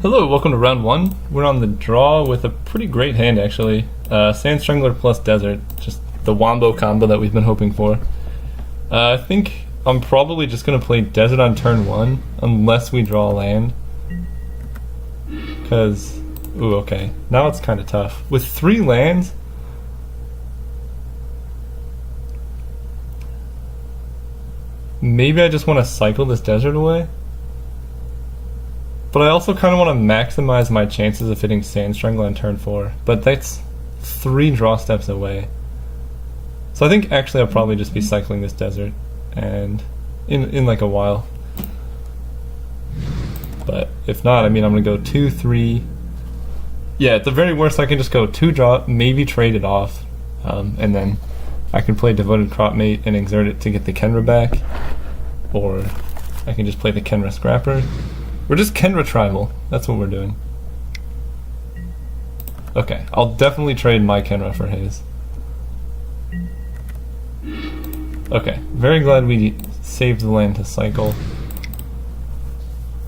Hello, welcome to round one. We're on the draw with a pretty great hand, actually. Sand Strangler plus Desert, just the wombo combo that we've been hoping for. I think I'm probably just going to play Desert on turn one, unless we draw a land. Because, ooh, okay, now it's kind of tough. With 3 lands, maybe I just want to cycle this Desert away. But I also kind of want to maximize my chances of hitting Sand Strangler on turn 4. But that's 3 draw steps away. So I think actually I'll probably just be cycling this Desert and in like a while. But if not, I mean, I'm going to go 2, 3. Yeah, at the very worst I can just go 2 draw, maybe trade it off. And then I can play Devoted Cropmate and exert it to get the Kenra back. Or I can just play the Kenra Scrapper. We're just Kenra Tribal. That's what we're doing. Okay, I'll definitely trade my Kenra for his. Okay, very glad we saved the land to cycle.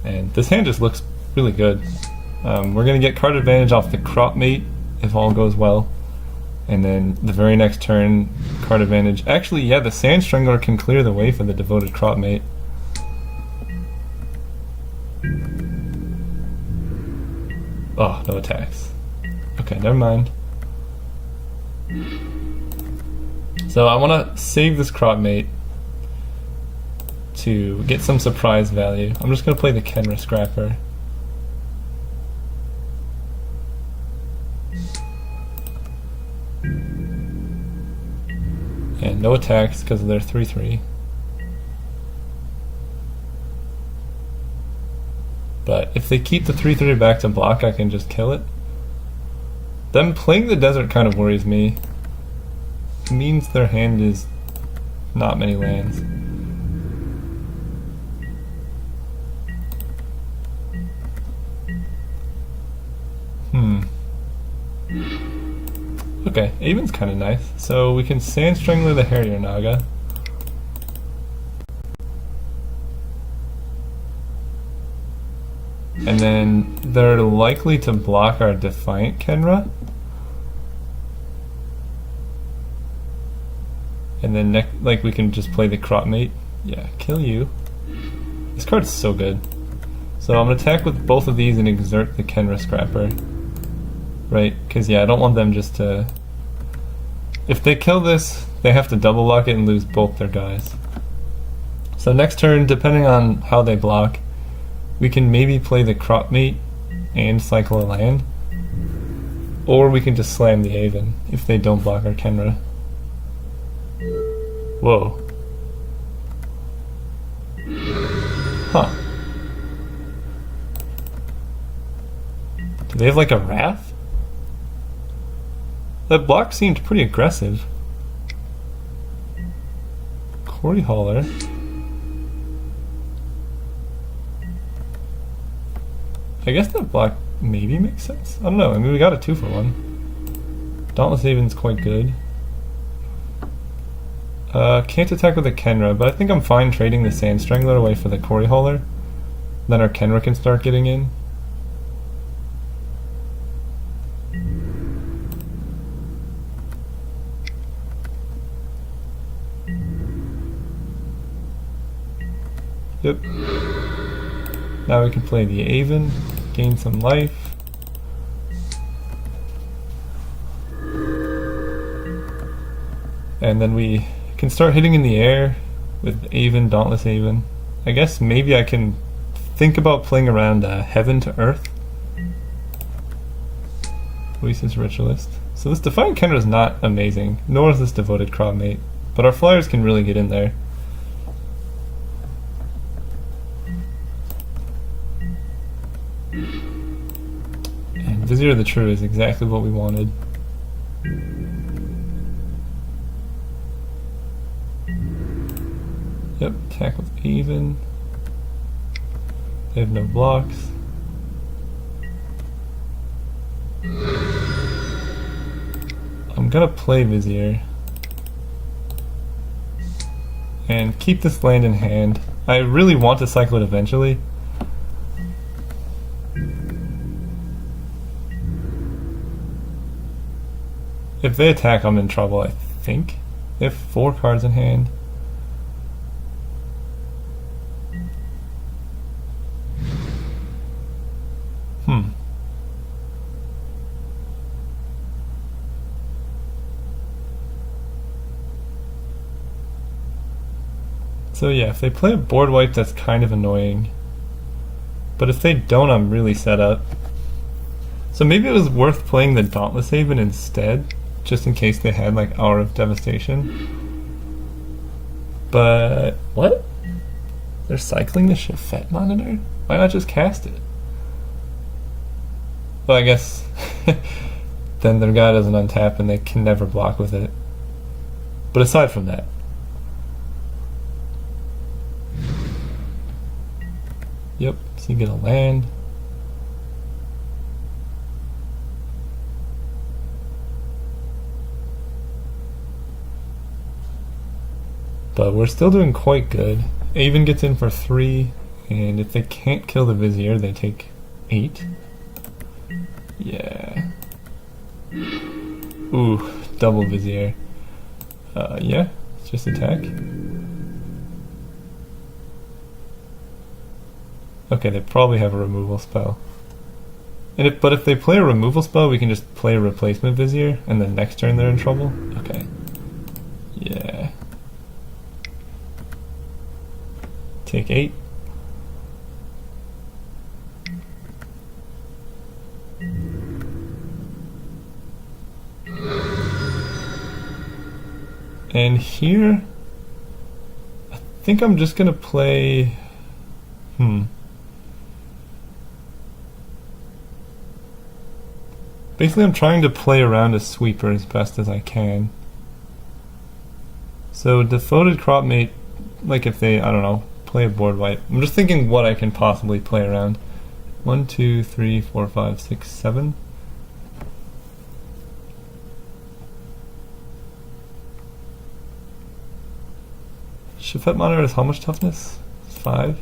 And this hand just looks really good. We're going to get card advantage off the Cropmate if all goes well. And then the very next turn, card advantage. Actually, yeah, the Sand Strangler can clear the way for the Devoted Cropmate. Oh, no attacks. Okay, never mind. So I want to save this Cropmate to get some surprise value. I'm just going to play the Kenra Scrapper. And no attacks because of their 3/3. But if they keep the 3/3 back to block, I can just kill it. Them playing the Desert kind of worries me. It means their hand is not many lands. Okay, Aven's kind of nice. So we can Sand Strangler the Harrier Naga. And then they're likely to block our Defiant Kenra. And then like we can just play the Cropmate. Yeah, kill you. This card's so good. So I'm gonna attack with both of these and exert the Kenra Scrapper. Right, because yeah, I don't want them just to... If they kill this, they have to double lock it and lose both their guys. So next turn, depending on how they block, we can maybe play the Cropmate and cycle a land. Or we can just slam the Aven if they don't block our Kenra. Whoa. Huh. Do they have like a Wrath? That block seemed pretty aggressive. Quarry Hauler. I guess that block maybe makes sense. I don't know. I mean, we got a 2-for-1. Dauntless Haven's quite good. Can't attack with a Kenra, but I think I'm fine trading the Sand Strangler away for the Quarry Hauler. Then our Kenra can start getting in. Yep. Now we can play the Aven, gain some life. And then we can start hitting in the air with Aven, Dauntless Aven. I guess maybe I can think about playing around Heaven to Earth. Oasis Ritualist. So this Defiant Kenra is not amazing, nor is this Devoted Cropmate, but our flyers can really get in there. And Vizier of the True is exactly what we wanted. Yep, attack with Aven. They have no blocks. I'm gonna play Vizier and keep this land in hand. I really want to cycle it eventually. If they attack, I'm in trouble, I think. They have 4 cards in hand. So yeah, if they play a board wipe, that's kind of annoying. But if they don't, I'm really set up. So maybe it was worth playing the Dauntless Haven instead, just in case they had like Hour of Devastation. But what? They're cycling the Shafet Monitor? Why not just cast it? Well, I guess then their guy doesn't untap and they can never block with it. But aside from that, yep, so you get a land. But we're still doing quite good. Avon gets in for 3, and if they can't kill the Vizier, they take 8. Yeah. Ooh, double Vizier. Yeah, it's just attack. Okay, they probably have a removal spell. But if they play a removal spell, we can just play a replacement Vizier, and then next turn they're in trouble? Okay. Yeah. Take 8. And here, I think I'm just gonna play, Basically, I'm trying to play around a sweeper as best as I can. So, Devoted Cropmate, like if they, I don't know, play a board wipe. I'm just thinking what I can possibly play around. 1, 2, 3, 4, 5, 6, 7. Shafet Monitor has how much toughness? 5?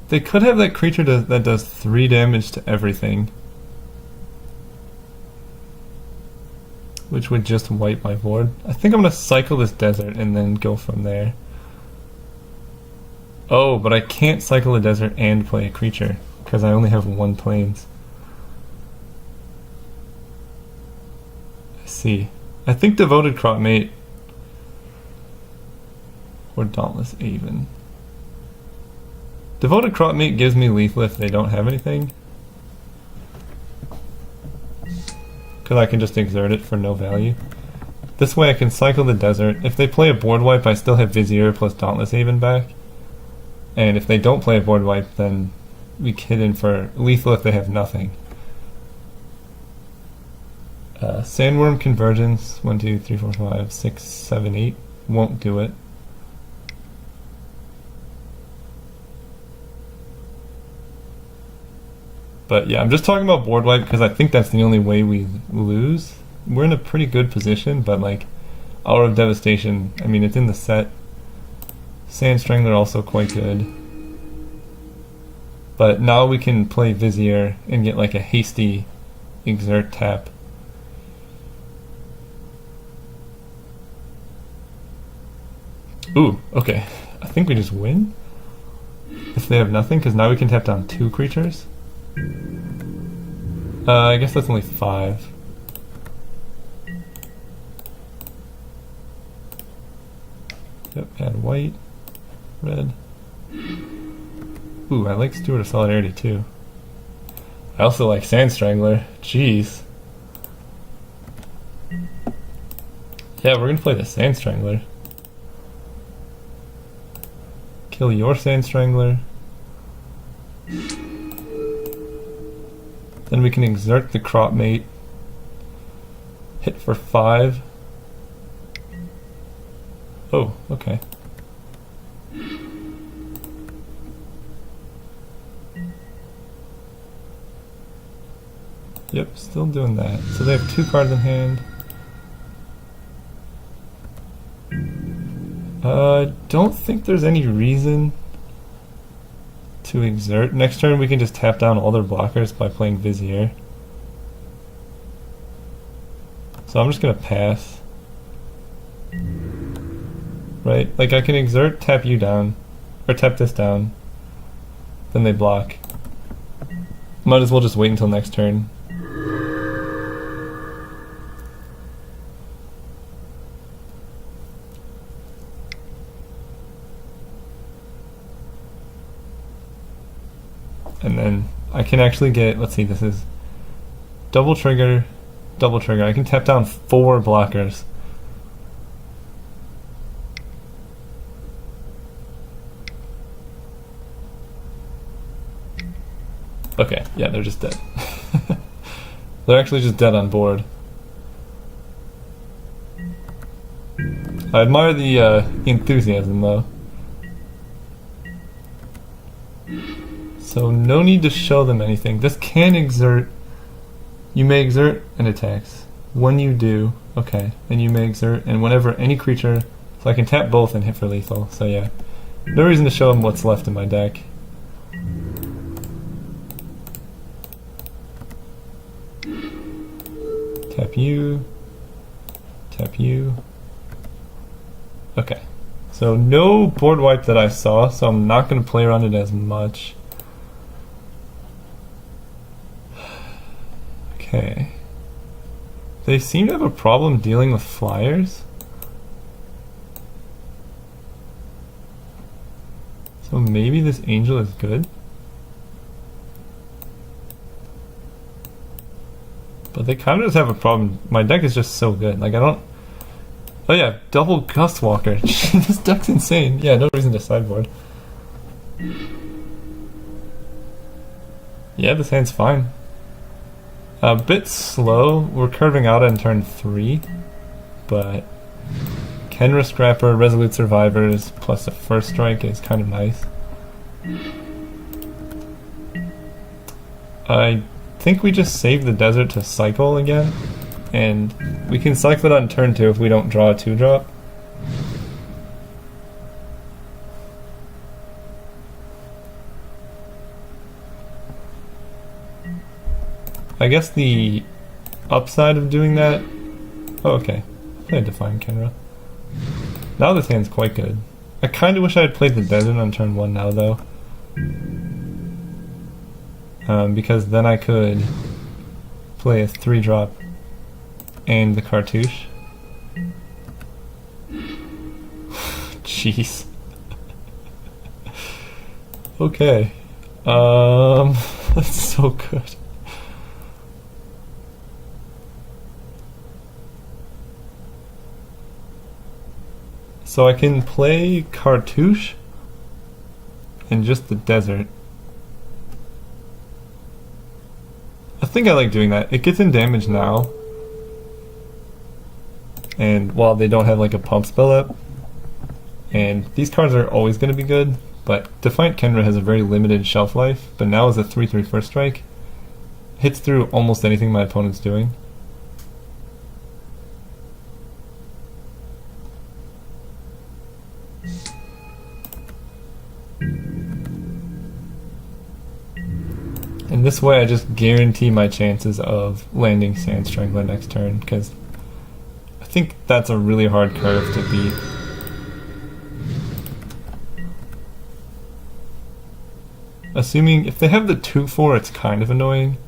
They could have that creature that does 3 damage to everything, which would just wipe my board. I think I'm going to cycle this desert and then go from there. Oh, but I can't cycle the desert and play a creature, because I only have 1 plains. I see. I think Devoted Cropmate or Dauntless Avon. Devoted Cropmate gives me lethal if they don't have anything, because I can just exert it for no value. This way I can cycle the desert. If they play a board wipe, I still have Vizier plus Dauntless Haven back. And if they don't play a board wipe, then we hit in for lethal if they have nothing. Sandworm Convergence, 1, 2, 3, 4, 5, 6, 7, 8. Won't do it. But yeah, I'm just talking about board wipe because I think that's the only way we lose. We're in a pretty good position, but like Hour of Devastation, I mean, it's in the set. Sand Strangler also quite good. But now we can play Vizier and get like a hasty exert tap. Ooh, okay. I think we just win if they have nothing, because now we can tap down 2 creatures. I guess that's only 5. Yep, add white, red. Ooh, I like Steward of Solidarity too. I also like Sand Strangler. Jeez. Yeah, we're gonna play the Sand Strangler. Kill your Sand Strangler. Then we can exert the Cropmate. Hit for 5. Oh, okay. Yep, still doing that. So they have 2 cards in hand. Don't think there's any reason to exert. Next turn we can just tap down all their blockers by playing Vizier. So I'm just gonna pass. Right? Like I can exert, tap you down, or tap this down, then they block. Might as well just wait until next turn. And then I can actually get, let's see, this is double trigger, double trigger. I can tap down 4 blockers. Okay, yeah, they're just dead. They're actually just dead on board. I admire the enthusiasm though. So no need to show them anything. This can exert. You may exert and attacks. When you do, okay, and you may exert, and whenever any creature, so I can tap both and hit for lethal. So yeah, no reason to show them what's left in my deck. Tap you, tap you. Okay, so no board wipe that I saw, so I'm not going to play around it as much. Okay. They seem to have a problem dealing with flyers. So maybe this angel is good. But they kind of just have a problem. My deck is just so good. Like I don't... Oh yeah, double Gust Walker. This deck's insane. Yeah, no reason to sideboard. Yeah, this hand's fine. A bit slow. We're curving out on turn 3, but Kenra Scrapper, Resolute Survivors, plus a first strike is kind of nice. I think we just save the desert to cycle again, and we can cycle it on turn 2 if we don't draw a 2-drop. I guess the upside of doing that... Oh, okay. I played Define Kenra. Now this hand's quite good. I kind of wish I had played the desert on turn 1 now, though. Because then I could play a 3-drop and the cartouche. Jeez. Okay. That's so good. So I can play cartouche and just the desert. I think I like doing that. It gets in damage now. And while they don't have like a pump spell up. And these cards are always going to be good. But Defiant Kenra has a very limited shelf life. But now is a 3/3 first strike. Hits through almost anything my opponent's doing. And this way I just guarantee my chances of landing Sand Strangler next turn, because I think that's a really hard curve to beat. Assuming if they have the 2/4, it's kind of annoying.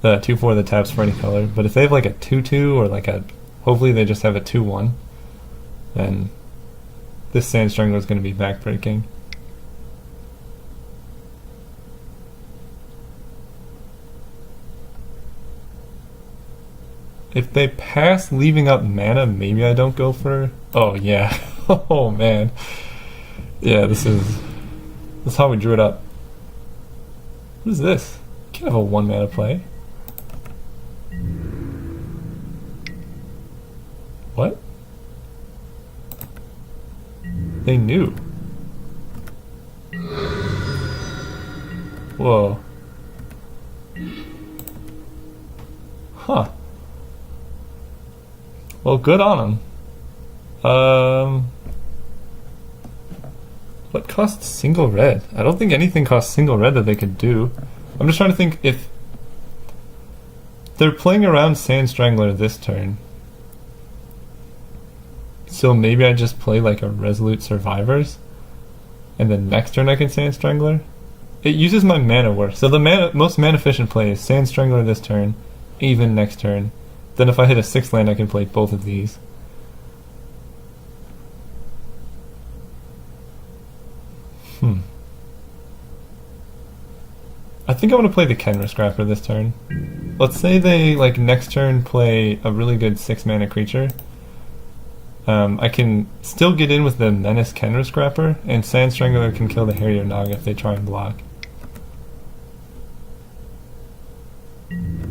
The 2/4 that taps for any color, but if they have like a 2/2 or like a, hopefully they just have a 2/1, then this Sand Strangler is going to be backbreaking. If they pass leaving up mana, maybe I don't go for... Oh, yeah. Oh, man. Yeah, this is how we drew it up. What is this? You can't have a 1 mana play. What? They knew. Whoa. Huh. Well, good on them. What costs single red? I don't think anything costs single red that they could do. I'm just trying to think if they're playing around Sand Strangler this turn. So maybe I just play like a Resolute Survivors, and then next turn I can Sand Strangler. It uses my mana work. So the most mana efficient play is Sand Strangler this turn, even next turn. Then if I hit a 6th land I can play both of these. I think I want to play the Kenra Scrapper this turn. Let's say they like next turn play a really good 6 mana creature. I can still get in with the Menace Kenra Scrapper, and Sand Strangler can kill the Harrier Naga if they try and block.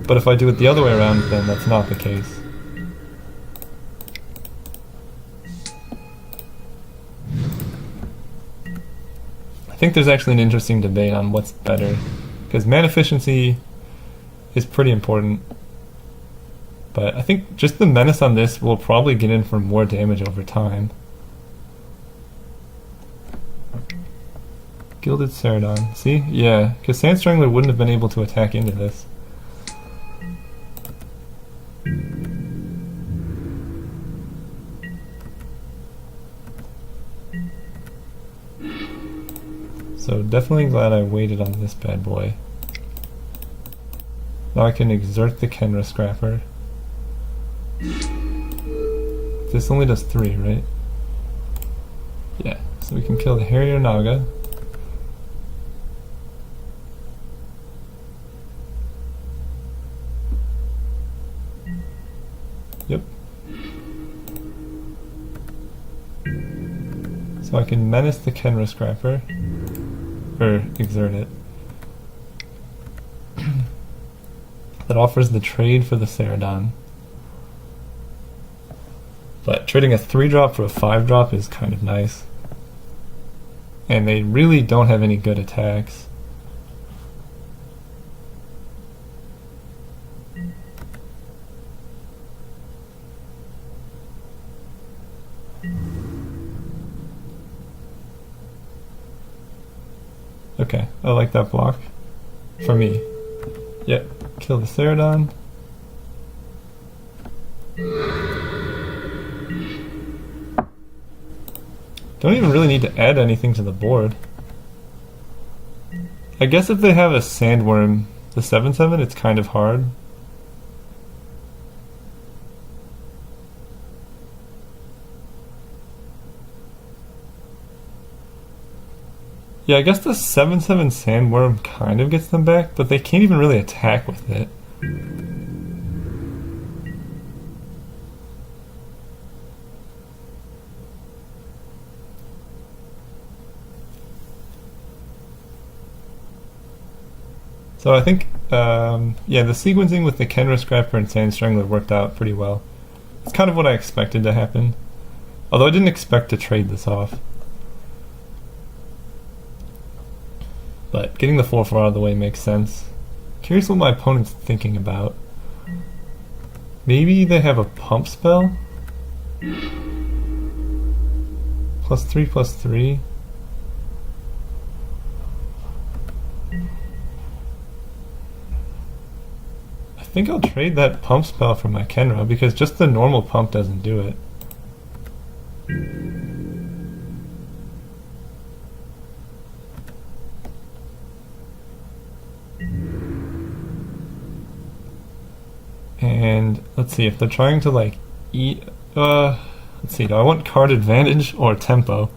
But if I do it the other way around, then that's not the case. I think there's actually an interesting debate on what's better, because mana efficiency is pretty important. But I think just the Menace on this will probably get in for more damage over time. Gilded Ceradon. See? Yeah, because Sand Strangler wouldn't have been able to attack into this. So definitely glad I waited on this bad boy. Now I can exert the Kenra Scrapper. This only does 3, right? Yeah, so we can kill the Harrier Naga. Yep. So I can menace the Kenra Scrapper. Or exert it. That offers the trade for the Ceradon. But trading a 3-drop for a 5-drop is kind of nice. And they really don't have any good attacks. Okay, I like that block. For me. Yep, kill the Ceradon. Don't even really need to add anything to the board. I guess if they have a Sandworm, the 7/7, it's kind of hard. Yeah, I guess the 7/7 Sandworm kind of gets them back, but they can't even really attack with it. So I think, yeah, the sequencing with the Kenra Scrapper and Sand Strangler worked out pretty well. It's kind of what I expected to happen. Although I didn't expect to trade this off. But getting the 4/4 out of the way makes sense. Curious what my opponent's thinking about. Maybe they have a pump spell? +3/+3. I think I'll trade that pump spell for my Kenra because just the normal pump doesn't do it. And let's see, if they're trying to like eat, let's see, do I want card advantage or tempo?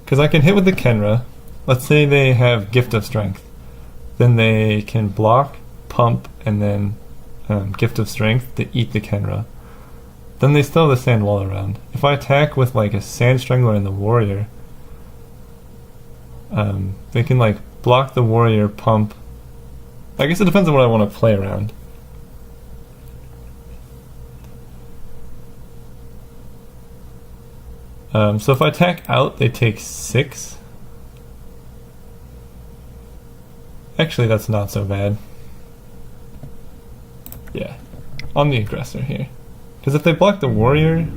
Because I can hit with the Kenra. Let's say they have Gift of Strength. Then they can block, pump, and then Gift of Strength to eat the Kenra. Then they still have the Sand Wall around. If I attack with like a Sand Strangler and the Warrior, they can like block the Warrior, pump. I guess it depends on what I want to play around. So if I attack out, they take 6. Actually, that's not so bad. Yeah, I'm the aggressor here. Because if they block the Warrior,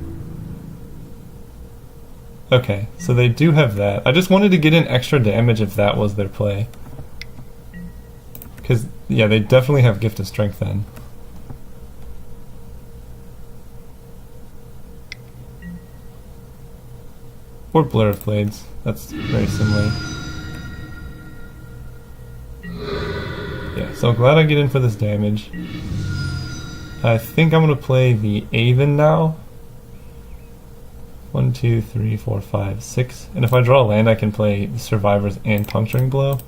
Okay, so they do have that. I just wanted to get in extra damage if that was their play. Because, yeah, they definitely have Gift of Strength then. Or Blur of Blades. That's very similar. Yeah, so I'm glad I get in for this damage. I think I'm going to play the Aven now. 1, 2, 3, 4, 5, 6. And if I draw a land, I can play the Survivors and Puncturing Blow.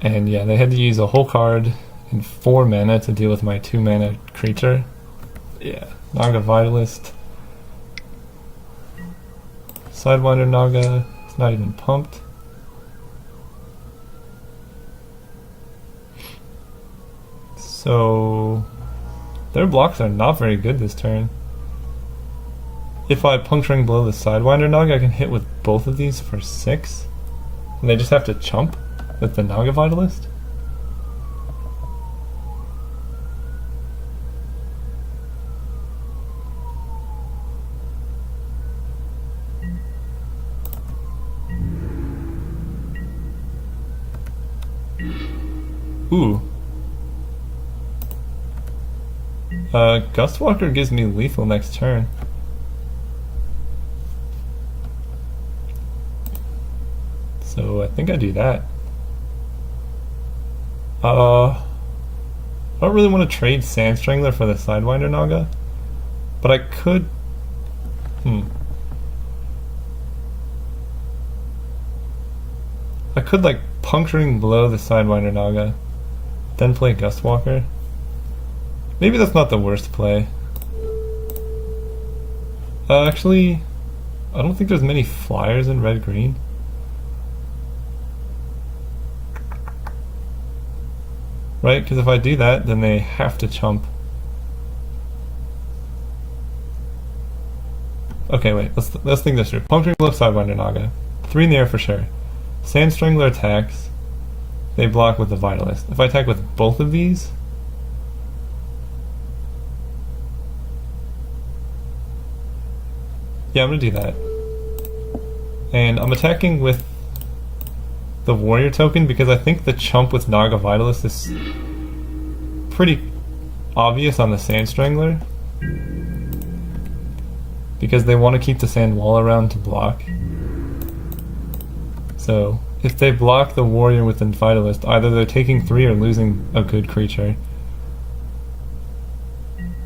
And yeah, they had to use a whole card and 4 mana to deal with my 2 mana creature. Yeah, Naga Vitalist. Sidewinder Naga. Not even pumped. So their blocks are not very good this turn. If I Puncturing Blow the Sidewinder Naga, I can hit with both of these for 6. And they just have to chump with the Naga Vitalist. Ooh. Gustwalker gives me lethal next turn. So I think I do that. I don't really want to trade Sand Strangler for the Sidewinder Naga, but I could. I could like Puncturing Blow the Sidewinder Naga, then play Gustwalker. Maybe that's not the worst play. Actually, I don't think there's many flyers in red-green. Right? Because if I do that, then they have to chump. Okay, wait. Let's think this through. Puncturing Blow Sidewinder Naga. 3 in the air for sure. Sand Strangler attacks. They block with the Vitalist. If I attack with both of these, yeah, I'm gonna do that. And I'm attacking with the Warrior token because I think the chump with Naga Vitalist is pretty obvious on the Sand Strangler. Because they want to keep the sand wall around to block. So if they block the Warrior with the Vitalist, either they're taking 3 or losing a good creature.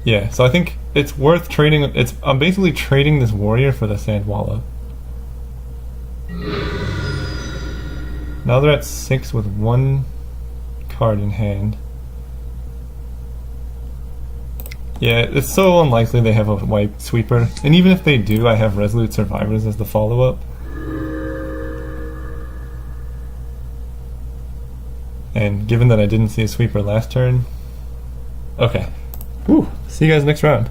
Yeah, so I think it's worth trading. I'm basically trading this Warrior for the Sandwalla. Now they're at 6 with 1 card in hand. Yeah, it's so unlikely they have a white sweeper. And even if they do, I have Resolute Survivors as the follow-up. And given that I didn't see a sweeper last turn... Okay. Whew. See you guys next round.